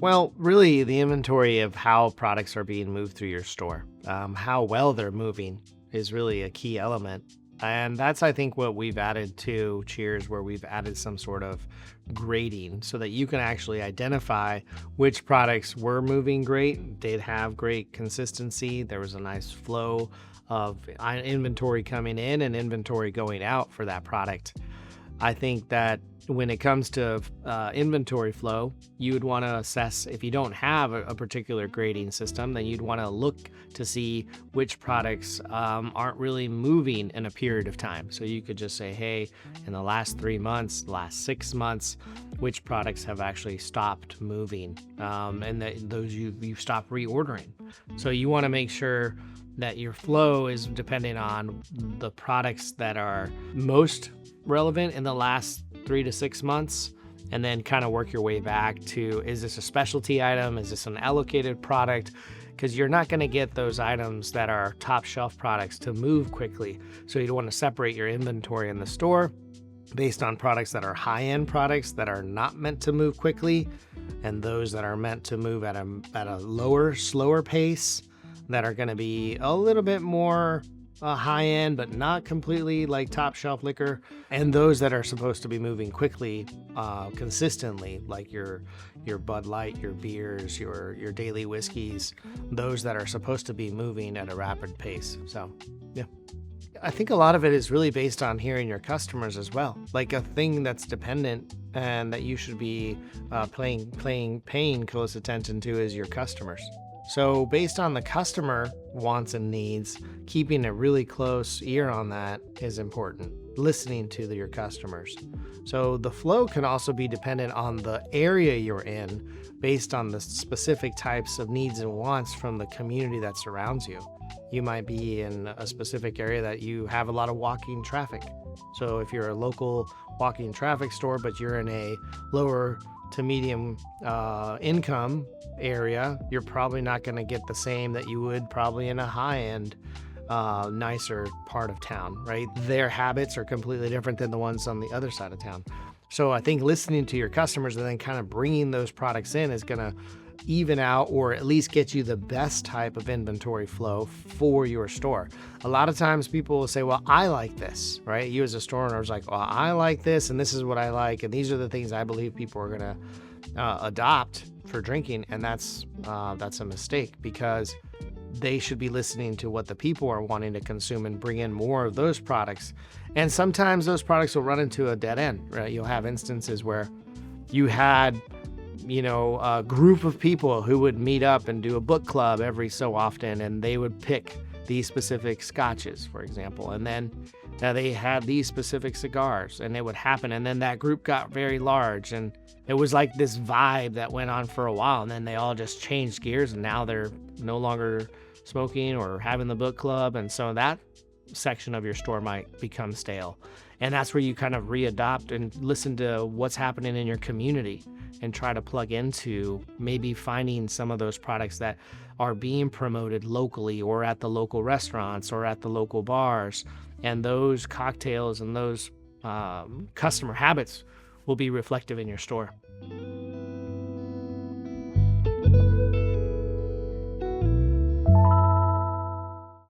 Well, really, the inventory of how products are being moved through your store, how well they're moving is really a key element. And that's, I think, what we've added to Cheers, where we've added some sort of grading so that you can actually identify which products were moving great, did have great consistency. There was a nice flow of inventory coming in and inventory going out for that product. I think that when it comes to inventory flow, you would want to assess if you don't have a particular grading system, then you'd want to look to see which products aren't really moving in a period of time. So you could just say, hey, in the last 3 months, last 6 months, which products have actually stopped moving, and those you've stopped reordering. So you want to make sure that your flow is dependent on the products that are most relevant in the last 3 to 6 months, and then kind of work your way back to, is this a specialty item? Is this an allocated product? Because you're not going to get those items that are top shelf products to move quickly. So you want to separate your inventory in the store based on products that are high-end products that are not meant to move quickly, and those that are meant to move at a lower, slower pace, that are going to be a little bit more high end, but not completely like top shelf liquor, and those that are supposed to be moving quickly, consistently, like your Bud Light, your beers, your daily whiskeys, those that are supposed to be moving at a rapid pace. So, yeah. I think a lot of it is really based on hearing your customers as well. Like a thing that's dependent and that you should be paying close attention to is your customers. So based on the customer wants and needs, keeping a really close ear on that is important. Listening to your customers. So the flow can also be dependent on the area you're in based on the specific types of needs and wants from the community that surrounds you. You might be in a specific area that you have a lot of walking traffic. So if you're a local walking traffic store, but you're in a lower to medium income area, you're probably not going to get the same that you would probably in a high-end, nicer part of town, right? Their habits are completely different than the ones on the other side of town. So I think listening to your customers and then kind of bringing those products in is going to even out, or at least get you the best type of inventory flow for your store. A lot of times people will say, well, I like this, right? You as a store owner is like, well, I like this, and this is what I like, and these are the things I believe people are going to adopt for drinking. And that's a mistake, because they should be listening to what the people are wanting to consume and bring in more of those products. And sometimes those products will run into a dead end, right? You'll have instances where you had a group of people who would meet up and do a book club every so often, and they would pick these specific scotches, for example, and then they had these specific cigars, and it would happen, and then that group got very large, and it was like this vibe that went on for a while, and then they all just changed gears, and now they're no longer smoking or having the book club, and so that section of your store might become stale. And that's where you kind of readopt and listen to what's happening in your community and try to plug into maybe finding some of those products that are being promoted locally or at the local restaurants or at the local bars. And those cocktails and those customer habits will be reflective in your store.